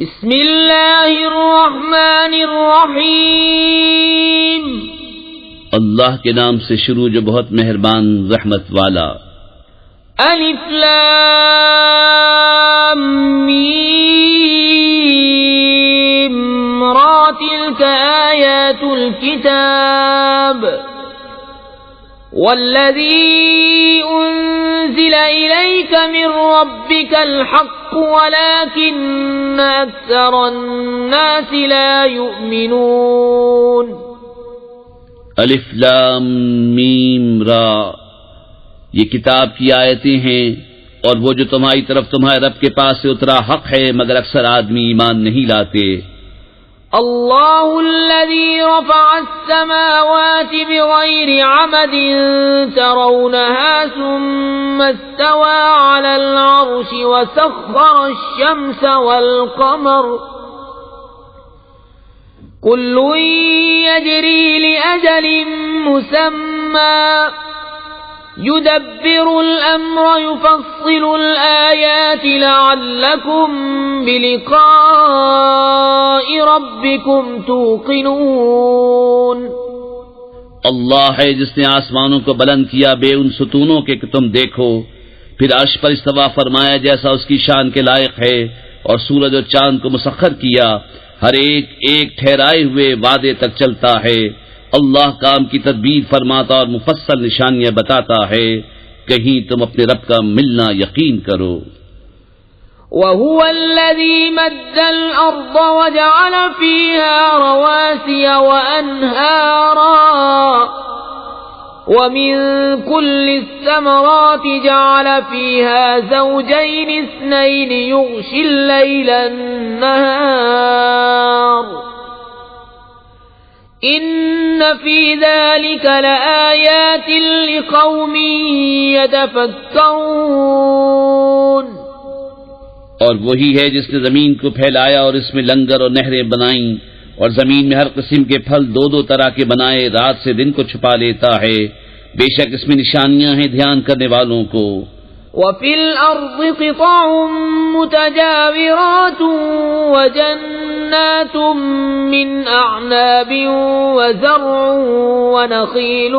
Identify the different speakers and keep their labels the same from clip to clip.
Speaker 1: بسم اللہ الرحمن الرحیم،
Speaker 2: اللہ کے نام سے شروع جو بہت مہربان رحمت والا۔
Speaker 1: الف لام میم را تلک آیات الكتاب والذی انزل الیک من ربک الحق ولكن اکثر الناس لا یؤمنون۔
Speaker 2: الف لام میم را، یہ کتاب کی آیتیں ہیں، اور وہ جو تمہاری طرف تمہارے رب کے پاس سے اترا حق ہے، مگر اکثر آدمی ایمان نہیں لاتے۔
Speaker 1: اللہ الذی رفع السماوات بغیر عمد ترونها ثم استوى على العرش وسخر الشمس والقمر كل يجري لأجل مسمى يدبر الأمر يفصل الآيات لعلكم بلقاء ربكم توقنون۔
Speaker 2: اللہ ہے جس نے آسمانوں کو بلند کیا بے ان ستونوں کے کہ تم دیکھو، پھر عرش پر استوا فرمایا جیسا اس کی شان کے لائق ہے، اور سورج اور چاند کو مسخر کیا، ہر ایک ایک ٹھہرائے ہوئے وعدے تک چلتا ہے۔ اللہ کام کی تدبیر فرماتا اور مفصل نشانیاں بتاتا ہے، کہیں تم اپنے رب کا ملنا یقین کرو۔
Speaker 1: وَهُوَ الَّذِي مَدَّ الْأَرْضَ وَجَعَلَ فِيهَا رَوَاسِيَ وَأَنْهَارًا وَمِن كُلِّ الثَّمَرَاتِ جَعَلَ فِيهَا زَوْجَيْنِ اثْنَيْنِ يُغْشِي اللَّيْلَ النَّهَارَ إِنَّ فِي ذَلِكَ لَآيَاتٍ لِقَوْمٍ يَتَفَكَّرُونَ۔
Speaker 2: اور وہی ہے جس نے زمین کو پھیلایا اور اس میں لنگر اور نہریں بنائیں، اور زمین میں ہر قسم کے پھل دو دو طرح کے بنائے، رات سے دن کو چھپا لیتا ہے، بے شک اس میں نشانیاں ہیں دھیان کرنے والوں کو۔
Speaker 1: وَفِي الْأَرْضِ قِطَعٌ مُتَجَاوِرَاتٌ وَجَنَّاتٌ مِّنْ أَعْنَابٍ وَزَرْعٌ وَنَخِيلٌ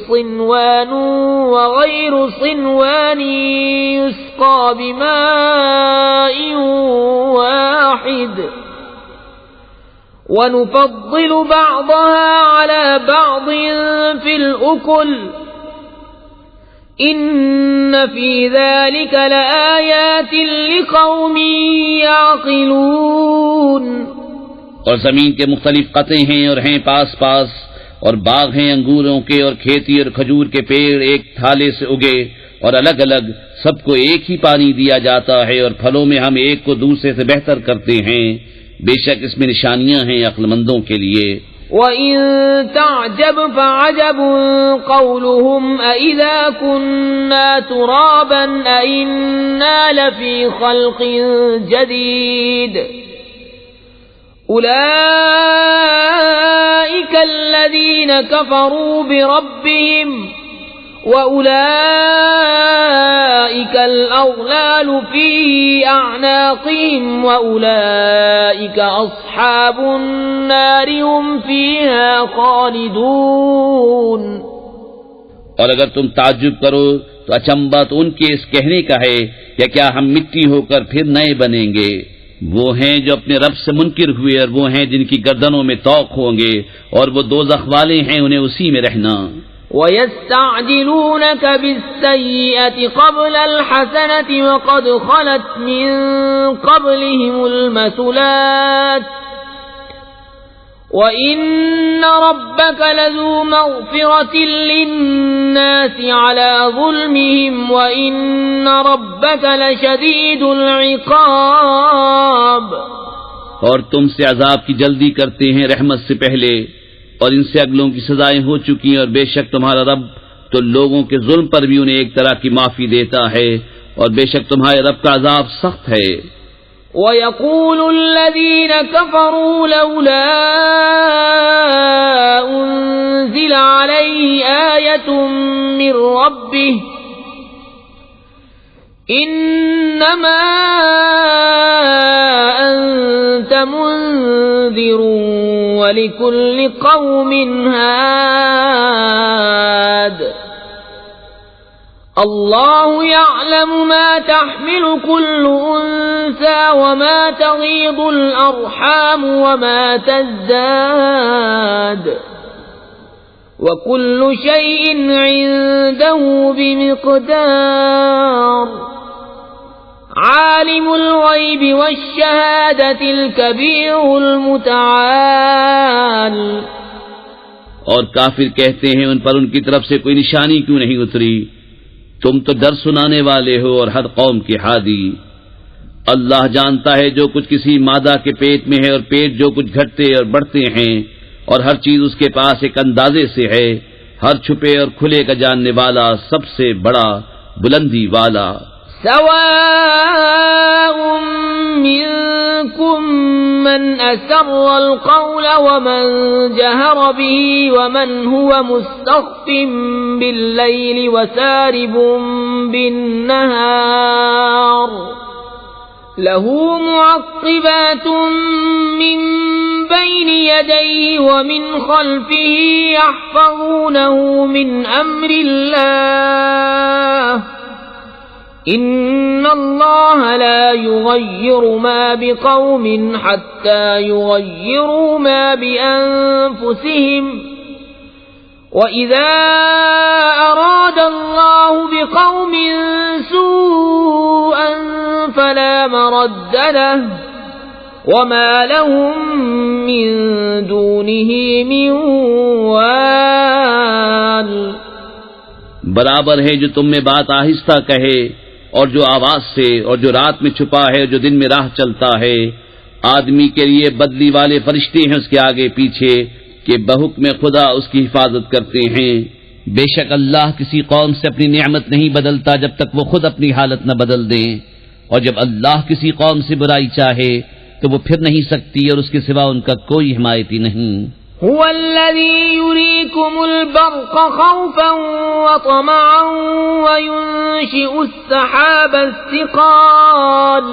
Speaker 1: صِنْوَانٌ وَغَيْرُ صِنْوَانٍ يُسْقَىٰ بِمَاءٍ وَاحِدٍ وَنُفَضِّلُ بَعْضَهَا عَلَى بَعْضٍ فِي الْأُكُلِ ان فی ذلک لآیات لقوم یعقلون۔
Speaker 2: اور زمین کے مختلف قطعے ہیں اور ہیں پاس پاس، اور باغ ہیں انگوروں کے اور کھیتی اور کھجور کے پیڑ ایک تھالے سے اگے اور الگ الگ، سب کو ایک ہی پانی دیا جاتا ہے، اور پھلوں میں ہم ایک کو دوسرے سے بہتر کرتے ہیں، بے شک اس میں نشانیاں ہیں عقل مندوں کے لیے۔
Speaker 1: وَإِن تَعْجَبْ فَعَجَبٌ قَوْلُهُمْ أَإِذَا كُنَّا تُرَابًا أَإِنَّا لَفِي خَلْقٍ جَدِيدٍ أُولَئِكَ الَّذِينَ كَفَرُوا بِرَبِّهِمْ وَأُولَئِكَ الْأَغْلَالُ فِي أَعْنَاقِهِمْ وَأُولَئِكَ أَصْحَابُ النَّارِ هُمْ فِيهَا خَالِدُونَ۔
Speaker 2: اور اگر تم تعجب کرو تو اچنبا تو ان کے اس کہنے کا ہے کہ کیا ہم مٹی ہو کر پھر نئے بنیں گے؟ وہ ہیں جو اپنے رب سے منکر ہوئے، اور وہ ہیں جن کی گردنوں میں طوق ہوں گے، اور وہ دوزخ والے ہیں، انہیں اسی میں رہنا۔
Speaker 1: وَيَسْتَعْجِلُونَكَ بِالسَّيِّئَةِ قَبْلَ الْحَسَنَةِ وَقَدْ خَلَتْ مِن قَبْلِهِمُ الْمَثُلَاتُ وَإِنَّ رَبَّكَ لَذُو مَغْفِرَةٍ لِلنَّاسِ عَلَى ظُلْمِهِمْ وَإِنَّ رَبَّكَ لَشَدِيدُ الْعِقَابِ۔
Speaker 2: اور تم سے عذاب کی جلدی کرتے ہیں رحمت سے پہلے، اور ان سے اگلوں کی سزائیں ہو چکی ہیں، اور بے شک تمہارا رب تو لوگوں کے ظلم پر بھی انہیں ایک طرح کی معافی دیتا ہے، اور بے شک تمہارے رب کا عذاب سخت ہے۔
Speaker 1: وَيَقُولُ الَّذِينَ كَفَرُوا لَوْلَا أُنزِلَ عَلَيْهِ آيَةٌ مِّن رَّبِّهِ إِنَّمَا منذر ولكل قوم هاد الله يعلم ما تحمل كل أنثى وما تغيض الأرحام وما تزداد وكل شيء عنده بمقدار عالم الغيب والشهادة الكبير المتعال.
Speaker 2: اور کافر کہتے ہیں ان پر ان کی طرف سے کوئی نشانی کیوں نہیں اتری؟ تم تو ڈر سنانے والے ہو اور ہر قوم کے ہادی. اللہ جانتا ہے جو کچھ کسی مادہ کے پیٹ میں ہے اور پیٹ جو کچھ گھٹتے اور بڑھتے ہیں، اور ہر چیز اس کے پاس ایک اندازے سے ہے. ہر چھپے اور کھلے کا جاننے والا، سب سے بڑا، بلندی والا.
Speaker 1: سواء منكم من أسر القول ومن جهر به ومن هو مستخف بالليل وسارب بالنهار له معقبات من بين يديه ومن خلفه يحفظونه من أمر الله إن الله لا يغير ما بقوم حتى يغيروا ما بأنفسهم وإذا أراد الله بقوم سوءا فلا مرد له وما لهم من دونه من وال.
Speaker 2: برابر ہے جو تم میں بات آہستہ کہے اور جو آواز سے، اور جو رات میں چھپا ہے، جو دن میں راہ چلتا ہے. آدمی کے لیے بدلی والے فرشتے ہیں اس کے آگے پیچھے کہ بحکم خدا اس کی حفاظت کرتے ہیں. بے شک اللہ کسی قوم سے اپنی نعمت نہیں بدلتا جب تک وہ خود اپنی حالت نہ بدل دیں، اور جب اللہ کسی قوم سے برائی چاہے تو وہ پھر نہیں سکتی اور اس کے سوا ان کا کوئی حمایتی نہیں.
Speaker 1: هو الذي يريكم البرق خوفا وطمعا وينشئ السحاب الثقال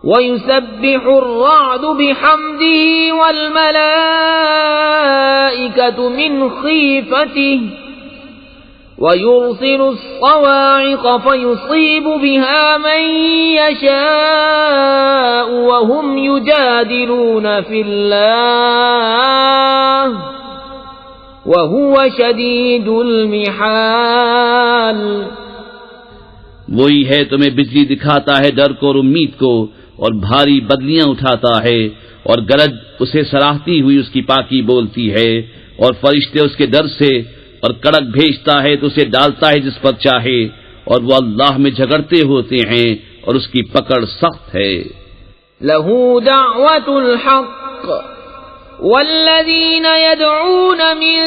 Speaker 1: ويسبح الرعد بحمده والملائكة من خيفته ويرسل الصواعق فيصيب بها من يشاء وهم يجادلون في الله وهو شديد المحال.
Speaker 2: وہی ہے تمہیں بجلی دکھاتا ہے ڈر کو اور امید کو، اور بھاری بدلیاں اٹھاتا ہے، اور گرج اسے سراہتی ہوئی اس کی پاکی بولتی ہے، اور فرشتے اس کے ڈر سے، اور کڑک بھیجتا ہے تو اسے ڈالتا ہے جس پر چاہے، اور وہ اللہ میں جھگڑتے ہوتے ہیں اور اس کی پکڑ سخت ہے.
Speaker 1: له دعوة الحق والذين يدعون من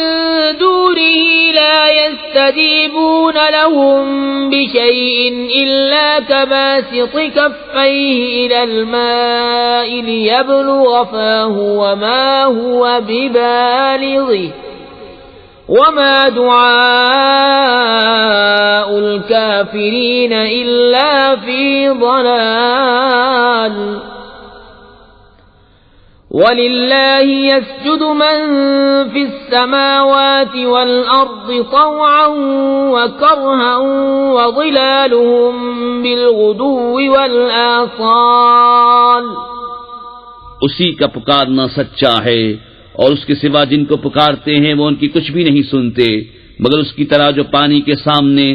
Speaker 1: دونه لا يستجيبون لهم بشيء إلا كباسط كفيه إلى الماء ليبلغ فاه وما هو ببالغه وما دعاء الكافرين إلا في ضلال. وَلِلَّهِ يَسْجُدُ مَن فِي السَّمَاوَاتِ وَالْأَرْضِ طَوْعًا وَكَرْهًا وَظِلَالُهُم بِالْغُدُوِّ وَالْآصَالِ.
Speaker 2: اسی کا پکارنا سچا ہے، اور اس کے سوا جن کو پکارتے ہیں وہ ان کی کچھ بھی نہیں سنتے، مگر اس کی طرح جو پانی کے سامنے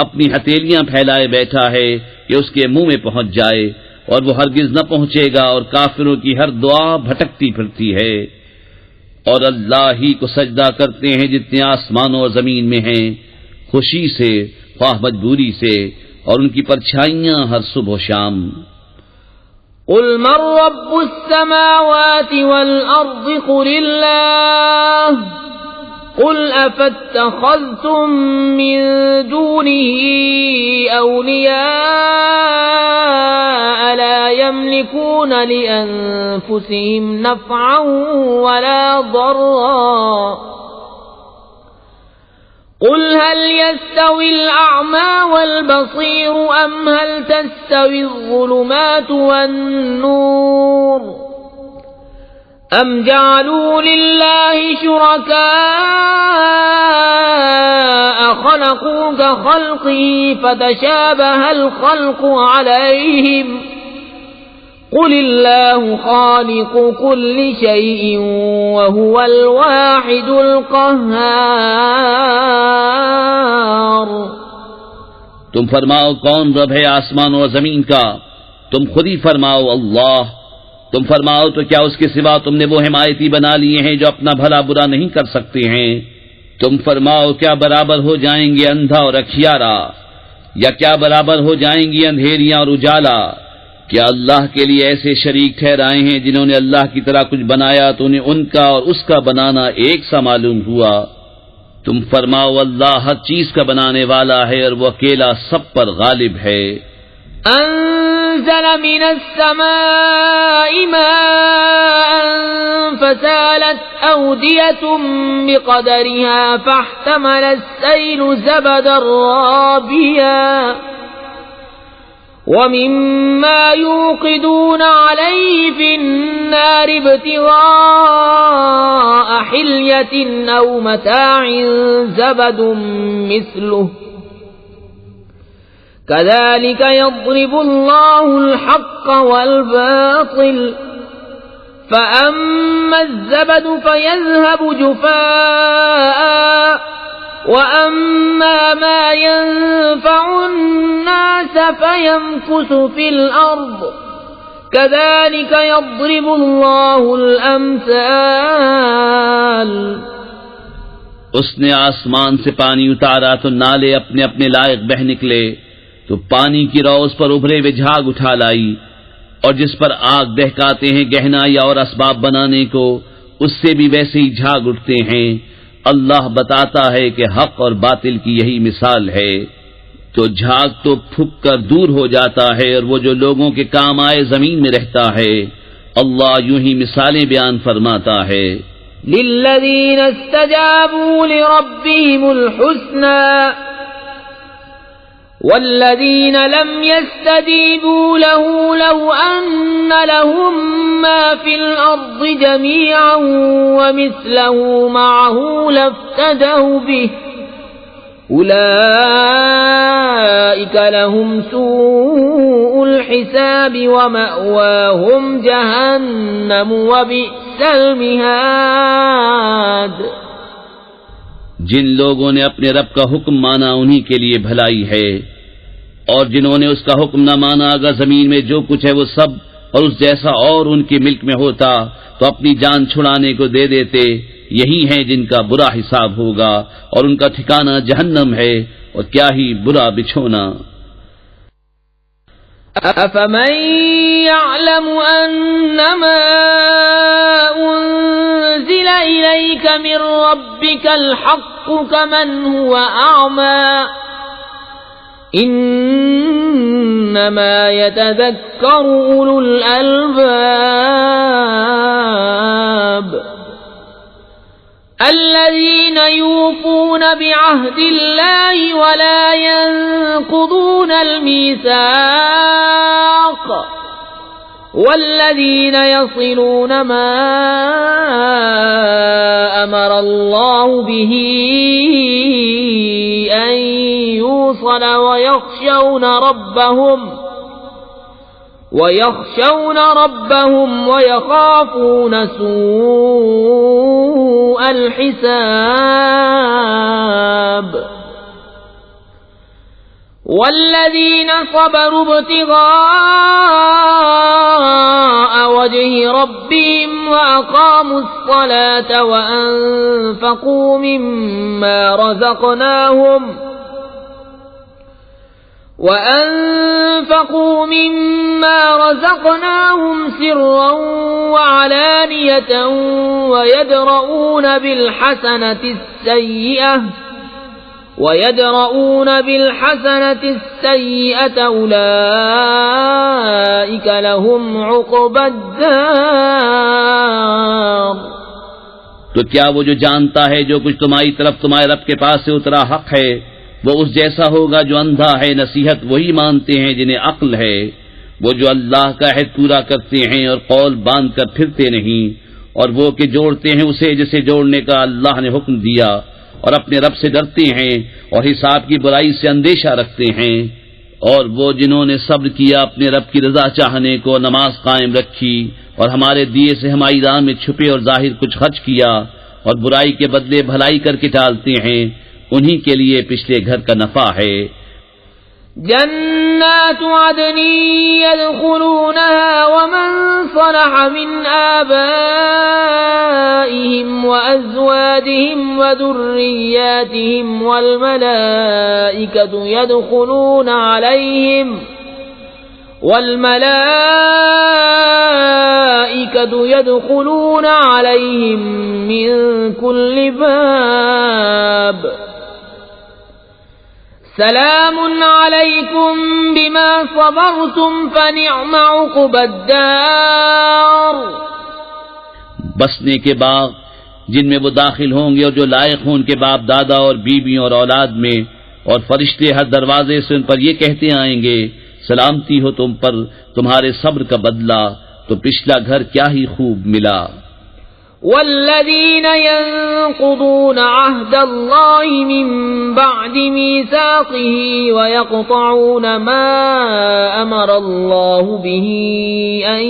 Speaker 2: اپنی ہتھیلیاں پھیلائے بیٹھا ہے کہ اس کے منہ میں پہنچ جائے، اور وہ ہرگز نہ پہنچے گا، اور کافروں کی ہر دعا بھٹکتی پھرتی ہے. اور اللہ ہی کو سجدہ کرتے ہیں جتنے آسمانوں اور زمین میں ہیں، خوشی سے خواہ مجبوری سے، اور ان کی پرچھائیاں ہر صبح و شام.
Speaker 1: قل من رب السماوات والأرض قل الله قل أفاتخذتم من دونه أولياء لا يملكون لأنفسهم نفعا ولا ضرا قل هل يستوي الأعمى والبصير أم هل تستوي الظلمات والنور أم جعلوا لله شركاء خلقوا كخلقه فتشابه الخلق عليهم قل الله خالق كل شيء وهو الواحد القهار۔
Speaker 2: تم فرماؤ کون رب ہے آسمان و زمین کا؟ تم خود ہی فرماؤ اللہ۔ تم فرماؤ تو کیا اس کے سوا تم نے وہ حمایتی بنا لیے ہیں جو اپنا بھلا برا نہیں کر سکتے ہیں؟ تم فرماؤ کیا برابر ہو جائیں گے اندھا اور اکھیارا، یا کیا برابر ہو جائیں گی اندھیریاں اور اجالا؟ کیا اللہ کے لیے ایسے شریک ٹھہرائے ہیں جنہوں نے اللہ کی طرح کچھ بنایا تو انہیں ان کا اور اس کا بنانا ایک سا معلوم ہوا؟ تم فرماؤ اللہ ہر چیز کا بنانے والا ہے اور وہ اکیلا سب پر غالب ہے۔
Speaker 1: أنزل من السماء ماء فسالت أودية بقدرها فاحتمل السيل زبدا رابيا ومما يوقدون عليه في النار ابتغاء حلية أو متاع زبد مثله كذلك يضرب الله الحق والباطل فأما الزبد فيذهب جفاء وأما ما ينفع الناس فيمكث في الأرض كذلك يضرب الله الأمثال۔
Speaker 2: اس نے آسمان سے پانی اتارا تو نالے اپنے اپنے لائق بہ نکلے، تو پانی کی رو اس پر ابھرے ہوئے جھاگ اٹھا لائی، اور جس پر آگ دہکاتے ہیں گہنا یا اور اسباب بنانے کو، اس سے بھی ویسے ہی جھاگ اٹھتے ہیں۔ اللہ بتاتا ہے کہ حق اور باطل کی یہی مثال ہے، تو جھاگ تو پھک کر دور ہو جاتا ہے اور وہ جو لوگوں کے کام آئے زمین میں رہتا ہے۔ اللہ یوں ہی مثالیں بیان فرماتا ہے۔
Speaker 1: للذین استجابوا لربهم الحسنى والذین لم يستجیبوا له لو ان لهم ما في الارض جميعا ومثله معه لافتدوا به اولئک لهم سوء الحساب ومأواهم جہنم وبئس المہاد۔
Speaker 2: جن لوگوں نے اپنے رب کا حکم مانا انہی کے لیے بھلائی ہے، اور جنہوں نے اس کا حکم نہ مانا اگر زمین میں جو کچھ ہے وہ سب اور اس جیسا اور ان کے ملک میں ہوتا تو اپنی جان چھڑانے کو دے دیتے، یہی ہیں جن کا برا حساب ہوگا اور ان کا ٹھکانہ جہنم ہے، اور کیا ہی برا بچھونا۔
Speaker 1: أَفَمَن يَعْلَمُ أَنَّمَا أُنزِلَ إِلَيْكَ مِن رَّبِّكَ الْحَقُّ كَمَنْ هُوَ أَعْمَى إِنَّمَا يَتَذَكَّرُ أُولُو الْأَلْبَابِ الَّذِينَ يُوفُونَ بِعَهْدِ اللَّهِ وَلَا يَنقُضُونَ الْمِيثَاقَ وَالَّذِينَ يَصِلُونَ مَا أَمَرَ اللَّهُ بِهِ أَن يُوصَلَ وَيَخْشَوْنَ رَبَّهُمْ وَيَخَافُونَ سُوءَ الْحِسَابِ وَالَّذِينَ صَبَرُوا ابْتِغَاءَ وَجْهِ رَبِّهِمْ وَأَقَامُوا الصَّلَاةَ وَأَنفَقُوا مِمَّا رَزَقْنَاهُمْ سِرًّا وَعَلَانِيَةً وَيَدْرَؤُونَ بِالْحَسَنَةِ السَّيِّئَةَ أُولَئِكَ لَهُمْ عُقْبَى الدَّارِ۔
Speaker 2: تو کیا وہ جو جانتا ہے جو کچھ تمہاری طرف تمہارے رب کے پاس سے اترا حق ہے، وہ اس جیسا ہوگا جو اندھا ہے؟ نصیحت وہی مانتے ہیں جنہیں عقل ہے، وہ جو اللہ کا عہد پورا کرتے ہیں اور قول باندھ کر پھرتے نہیں، اور وہ کہ جوڑتے ہیں اسے جسے جوڑنے کا اللہ نے حکم دیا، اور اپنے رب سے ڈرتے ہیں اور حساب کی برائی سے اندیشہ رکھتے ہیں، اور وہ جنہوں نے صبر کیا اپنے رب کی رضا چاہنے کو، نماز قائم رکھی، اور ہمارے دیے سے ہماری راہ میں چھپے اور ظاہر کچھ خرچ کیا، اور برائی کے بدلے بھلائی کر کے ٹالتے ہیں، انہی کے لیے پچھلے گھر کا نفع ہے۔
Speaker 1: جنات عدن يدخلونها ومن صلح من آبائهم وأزواجهم وذرياتهم والملائكة يدخلون عليهم من كل باب سلام علیکم بما صبرتم فنعم عقبی الدار۔
Speaker 2: بسنے کے باغ جن میں وہ داخل ہوں گے اور جو لائق ہوں ان کے باپ دادا اور بیویوں اور اولاد میں، اور فرشتے ہر دروازے سے ان پر یہ کہتے آئیں گے سلامتی ہو تم پر، تمہارے صبر کا بدلہ تو پچھلا گھر کیا ہی خوب ملا۔
Speaker 1: والذین ينقضون عهد الله من بعد ميثاقه ويقطعون ما أمر الله به أن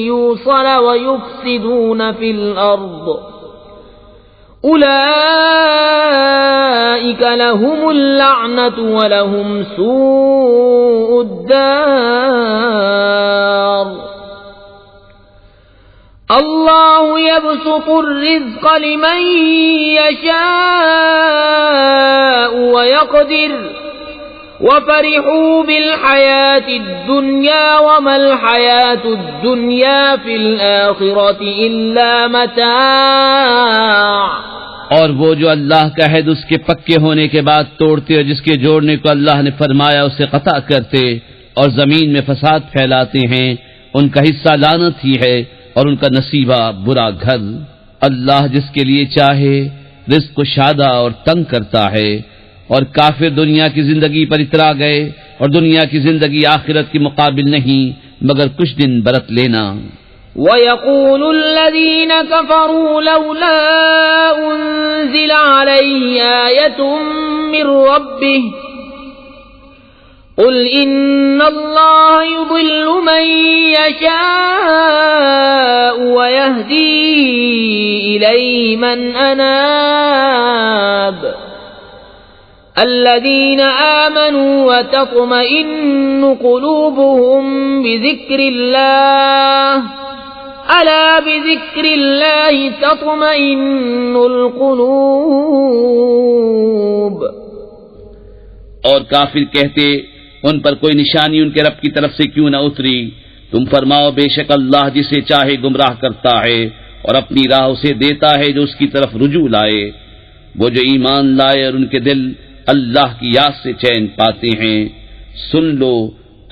Speaker 1: يوصل ويفسدون في الأرض أولئك لهم اللعنة ولهم سوء الدار۔ اللہ یبسط الرزق لمن یشاء ویقدر وفرحوا بالحیاة الدنیا وما الحیاة الدنیا فی الآخرة الا متاع۔
Speaker 2: اور وہ جو اللہ کا عہد اس کے پکے ہونے کے بعد توڑتے اور جس کے جوڑنے کو اللہ نے فرمایا اسے قطع کرتے اور زمین میں فساد پھیلاتے ہیں، ان کا حصہ لعنت ہی ہے اور ان کا نصیبہ برا گھر۔ اللہ جس کے لیے چاہے رزق کو شادہ اور تنگ کرتا ہے، اور کافر دنیا کی زندگی پر اترا گئے، اور دنیا کی زندگی آخرت کے مقابل نہیں مگر کچھ دن برت لینا۔
Speaker 1: وَيَقُولُ الَّذِينَ كَفَرُوا لَوْلَا أُنزِلَ عَلَيْهِ آيَةٌ مِّن رَّبِّهِ قل ان اللہ یضل من یشاء ویہدی الیہ من اناب الذین آمنوا وتطمئن قلوبهم بذکر اللہ الا بذکر اللہ تطمئن القلوب۔
Speaker 2: اور کافر کہتے ان پر کوئی نشانی ان کے رب کی طرف سے کیوں نہ اتری؟ تم فرماؤ بے شک اللہ جسے چاہے گمراہ کرتا ہے اور اپنی راہ اسے دیتا ہے جو اس کی طرف رجوع لائے۔ وہ جو ایمان لائے اور ان کے دل اللہ کی یاد سے چین پاتے ہیں، سن لو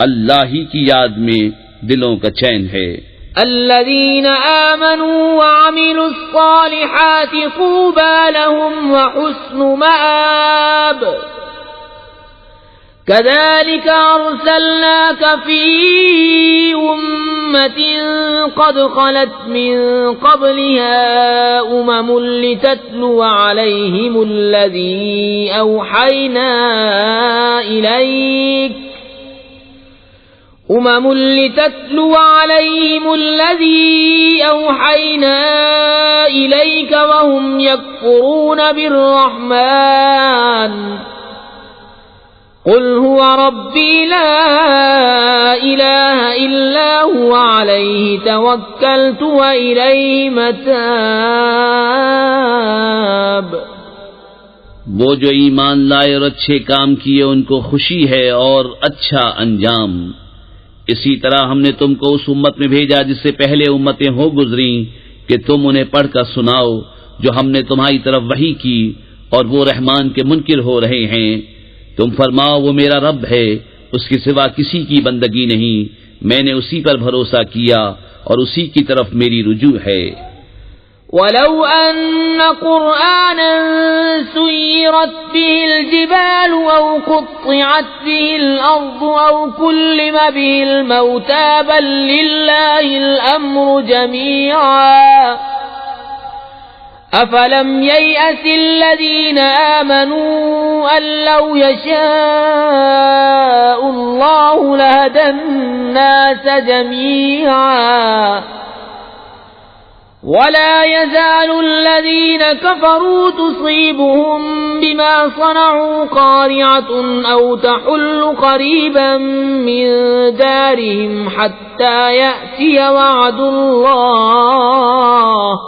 Speaker 2: اللہ ہی کی یاد میں دلوں کا چین ہے۔
Speaker 1: الذين آمنوا وعملوا الصالحات طوبى لهم وحسن مآب كذلك أرسلناك في أمة قد خلت من قبلها لتتلو عليهم الذي أوحينا إليك وهم يكفرون بالرحمن قل هو ربي لا إله إلا هو عليه توكلت وإليه متاب۔
Speaker 2: وہ جو ایمان لائے اور اچھے کام کیے ان کو خوشی ہے اور اچھا انجام۔ اسی طرح ہم نے تم کو اس امت میں بھیجا جس سے پہلے امتیں ہو گزریں کہ تم انہیں پڑھ کر سناؤ جو ہم نے تمہاری طرف وحی کی، اور وہ رحمان کے منکر ہو رہے ہیں۔ تم فرماؤ وہ میرا رب ہے، اس کے سوا کسی کی بندگی نہیں، میں نے اسی پر بھروسہ کیا اور اسی کی طرف میری رجوع ہے۔
Speaker 1: وَلَوْ أَنَّ قُرْآنًا سُيِّرَتْ بِهِ الْجِبَالُ أَوْ قُطِّعَتْ بِهِ الْأَرْضُ أَوْ كُلِّمَ بِهِ الْمَوْتَى بَل لِّلَّهِ الْأَمْرُ جَمِيعًا أفلم ييأس الذين آمنوا أن لو يشاء الله لهدى الناس جميعا ولا يزال الذين كفروا تصيبهم بما صنعوا قارعة أو تحل قريبا من دارهم حتى يأتي وعد الله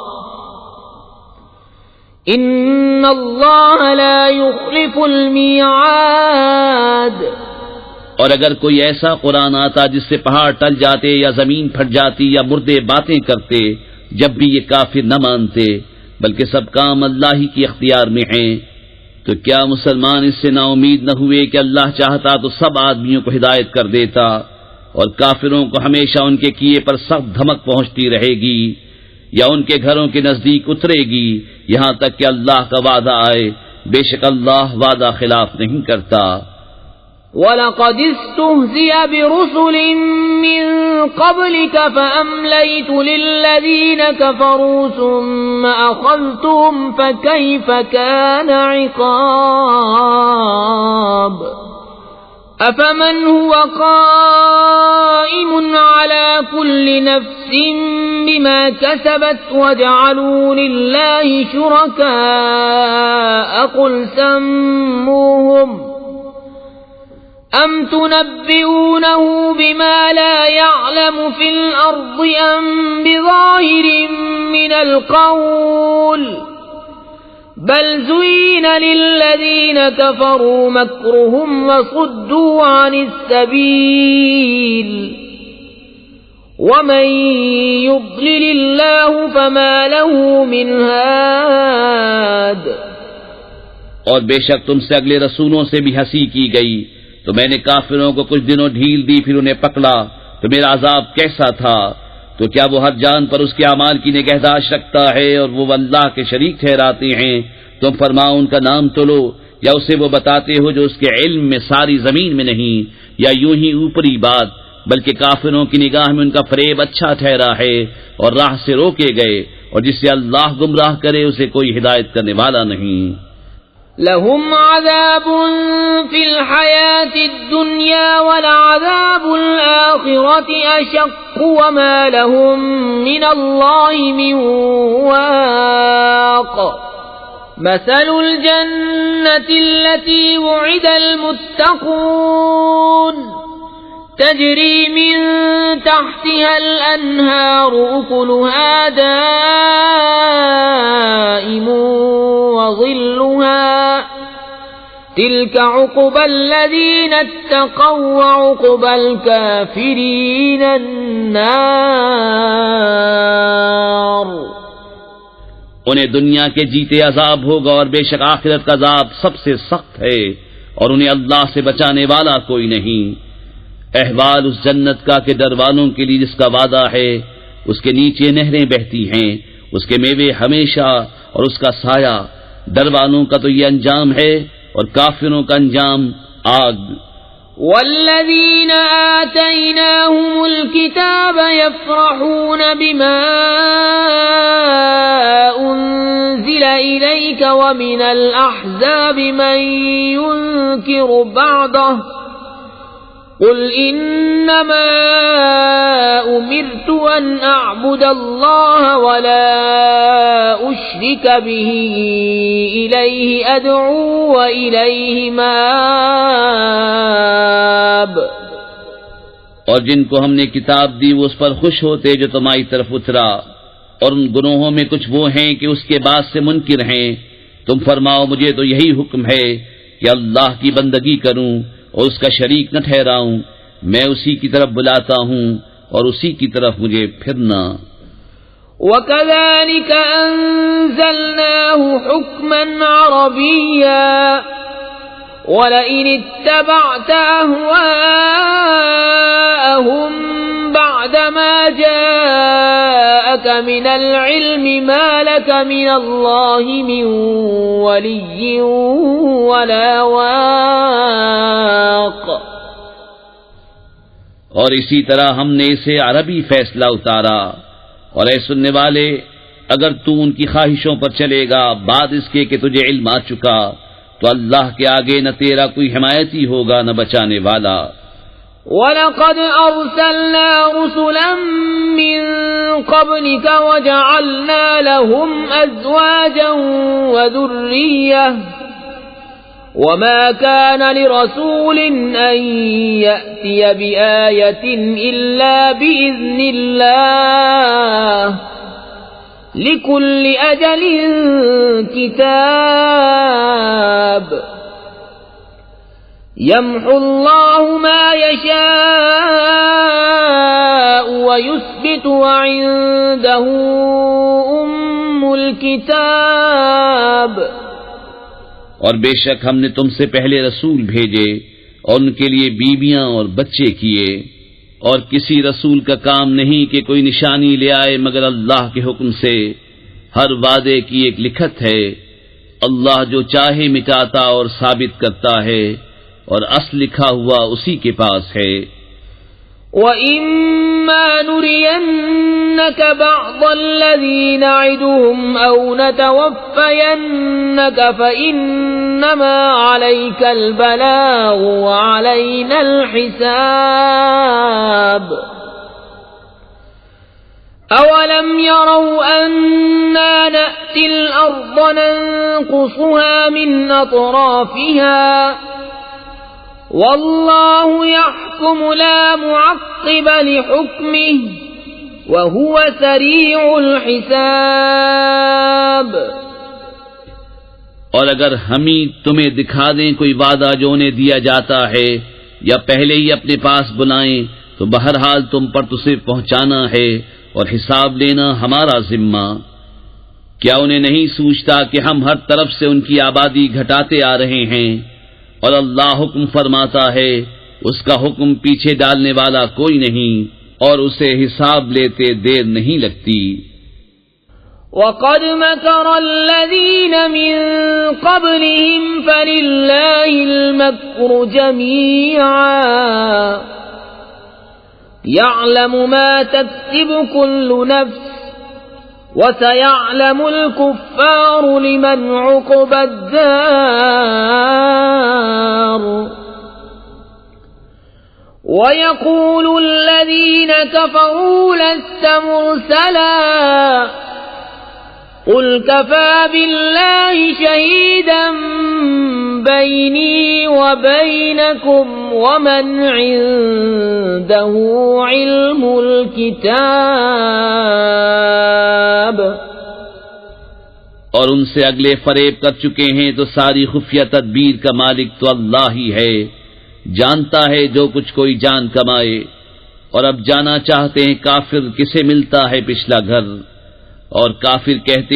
Speaker 1: ان اللہ لا يخلف المیعاد۔
Speaker 2: اور اگر کوئی ایسا قرآن آتا جس سے پہاڑ ٹل جاتے یا زمین پھٹ جاتی یا مردے باتیں کرتے، جب بھی یہ کافر نہ مانتے، بلکہ سب کام اللہ ہی کی اختیار میں ہیں، تو کیا مسلمان اس سے نا امید نہ ہوئے کہ اللہ چاہتا تو سب آدمیوں کو ہدایت کر دیتا، اور کافروں کو ہمیشہ ان کے کیے پر سخت دھمک پہنچتی رہے گی یا ان کے گھروں کے نزدیک اترے گی یہاں تک کہ اللہ کا وعدہ آئے، بے شک اللہ وعدہ خلاف نہیں کرتا۔
Speaker 1: وَلَقَدِ اسْتُهْزِئَ بِرُسُلٍ مِّن قَبْلِكَ فَأَمْلَيْتُ لِلَّذِينَ كَفَرُوا ثُمَّ أَخَذْتُهُمْ فَكَيْفَ كَانَ عِقَابِ أَفَمَنْ هُوَ قَائِمٌ عَلَى كُلِّ نَفْسٍ بِمَا كَسَبَتْ وَجَعَلُوا لِلَّهِ شُرَكَاءَ قُلْ سَمُّوهُمْ أَمْ تُنَبِّئُونَهُ بِمَا لَا يَعْلَمُ فِي الْأَرْضِ أَمْ بِظَاهِرٍ مِّنَ الْقَوْلِ بل زين للذين كفروا مكرهم وصدوا عن السبيل ومن يضلل الله فما له من هاد۔
Speaker 2: اور بے شک تم سے اگلے رسولوں سے بھی ہنسی کی گئی، تو میں نے کافروں کو کچھ دنوں ڈھیل دی، پھر انہیں پکڑا، تو میرا عذاب کیسا تھا۔ تو کیا وہ ہر جان پر اس کے اعمال کی نگہداشت رکھتا ہے اور وہ اللہ کے شریک ٹھہراتے ہیں؟ تم فرماؤ ان کا نام تو لو، یا اسے وہ بتاتے ہو جو اس کے علم میں ساری زمین میں نہیں، یا یوں ہی اوپری بات، بلکہ کافروں کی نگاہ میں ان کا فریب اچھا ٹھہرا ہے اور راہ سے روکے گئے، اور جس سے اللہ گمراہ کرے اسے کوئی ہدایت کرنے والا نہیں۔
Speaker 1: لهم عذاب في الحياة الدنيا ولعذاب الآخرة أشق وما لهم من الله من واق۔ مثل الجنة التي وعد المتقون تجري من تحتها الأنهار أكلها دائم وظلها تلك عقبى الذين اتقوا وعقبى الكافرين النار۔
Speaker 2: انہیں دنیا کے جیتے عذاب ہوگا، اور بے شک آخرت کا عذاب سب سے سخت ہے، اور انہیں اللہ سے بچانے والا کوئی نہیں۔ احوال اس جنت کا کہ ڈر والوں کے لیے جس کا وعدہ ہے، اس کے نیچے نہریں بہتی ہیں، اس کے میوے ہمیشہ اور اس کا سایہ۔ ڈر والوں کا تو یہ انجام ہے، اور کافروں کا انجام آگ۔
Speaker 1: والذین آتیناہم الکتاب یفرحون بما انزل الیک ومن الاحزاب من ينکر بعضہ قل انما امرت ان اعبد اللہ ولا اشرک به الیہ ادعو والیہ مآب۔
Speaker 2: اور جن کو ہم نے کتاب دی وہ اس پر خوش ہوتے جو تمہاری طرف اترا، اور ان گناہوں میں کچھ وہ ہیں کہ اس کے بعد سے منکر ہیں۔ تم فرماؤ مجھے تو یہی حکم ہے کہ اللہ کی بندگی کروں اور اس کا شریک نہ ٹھہراؤں، میں اسی کی طرف بلاتا ہوں اور اسی کی طرف مجھے پھرنا۔
Speaker 1: وَكَذَلِكَ أَنزَلْنَاهُ حُكْمًا عَرَبِيًّا وَلَئِنِ اتَّبَعْتَ أَهْوَاءَهُمْ بَعْدَمَا جَاءَكَ مِنَ الْعِلْمِ مَا لَكَ مِنَ اللَّهِ مِنْ وَلِيٍّ وَلَا وَاقٍ۔
Speaker 2: اور اسی طرح ہم نے اسے عربی فیصلہ اتارا، اور اے سننے والے اگر تو ان کی خواہشوں پر چلے گا بعد اس کے کہ تجھے علم آ چکا تو اللہ کے آگے نہ تیرا کوئی حمایتی ہوگا نہ بچانے والا۔
Speaker 1: وَلَقَدْ أَرْسَلْنَا رُسُلًا مِّن قَبْلِكَ وَجَعَلْنَا لَهُمْ أَزْوَاجًا وَذُرِّيَّةً وَمَا كَانَ لِرَسُولٍ أَن يَأْتِيَ بِآيَةٍ إِلَّا بِإِذْنِ اللَّهِ لِكُلِّ أَجَلٍ كِتَابٌ يَمْحُو اللَّهُ مَا يَشَاءُ وَيُثْبِتُ وَعِندَهُ أُمُّ الْكِتَابِ۔
Speaker 2: اور بے شک ہم نے تم سے پہلے رسول بھیجے اور ان کے لیے بیویاں اور بچے کیے، اور کسی رسول کا کام نہیں کہ کوئی نشانی لے آئے مگر اللہ کے حکم سے، ہر وعدے کی ایک لکھت ہے، اللہ جو چاہے مٹاتا اور ثابت کرتا ہے، اور اصل لکھا ہوا اسی کے پاس ہے۔
Speaker 1: وَإِمَّا نُرِيَنَّكَ بَعْضَ الَّذِي نَعِدُهُمْ أَوْ نَتَوَفَّيَنَّكَ فَإِنَّمَا عَلَيْكَ الْبَلَاغُ وَعَلَيْنَا الْحِسَابُ۔ أَوَلَمْ يَرَوْا أَنَّا نَأْتِي الْأَرْضَ نَنقُصُهَا مِنْ أَطْرَافِهَا وَاللَّهُ يَحْكُمُ لَا مُعَقِّبَ لِحُكْمِهِ وَهُوَ سَرِيعُ الْحِسَابِ۔
Speaker 2: اور اگر ہم ہی تمہیں دکھا دیں کوئی وعدہ جو انہیں دیا جاتا ہے یا پہلے ہی اپنے پاس بلائیں تو بہرحال تم پر تو صرف پہنچانا ہے اور حساب لینا ہمارا ذمہ۔ کیا انہیں نہیں سوچتا کہ ہم ہر طرف سے ان کی آبادی گھٹاتے آ رہے ہیں، اور اللہ حکم فرماتا ہے، اس کا حکم پیچھے ڈالنے والا کوئی نہیں، اور اسے حساب لیتے دیر نہیں لگتی۔
Speaker 1: وَقَدْ مَكَرَ الَّذِينَ مِن قَبْلِهِمْ فَلِلَّهِ الْمَكْرُ جَمِيعًا يَعْلَمُ مَا تَكْسِبُ كُلُّ نَفْسٍ وَسَيَعْلَمُ الْكُفَّارُ لِمَنْ عُقْبَى الدَّارِ وَيَقُولُ الَّذِينَ كَفَرُوا لَسْتَ مُرْسَلًا قُلْ كَفَى بِاللَّهِ شَهِيدًا بَيْنِي وَبَيْنَكُمْ وَمَنْ عِندَهُ عِلْمُ الْكِتَابِ۔
Speaker 2: اور ان سے اگلے فریب کر چکے ہیں تو ساری خفیہ تدبیر کا مالک تو اللہ ہی ہے، جانتا ہے جو کچھ کوئی جان کمائے۔ اور اب جانا چاہتے ہیں کافر کسے ملتا ہے پچھلا گھر، اور کافر کہتے ہیں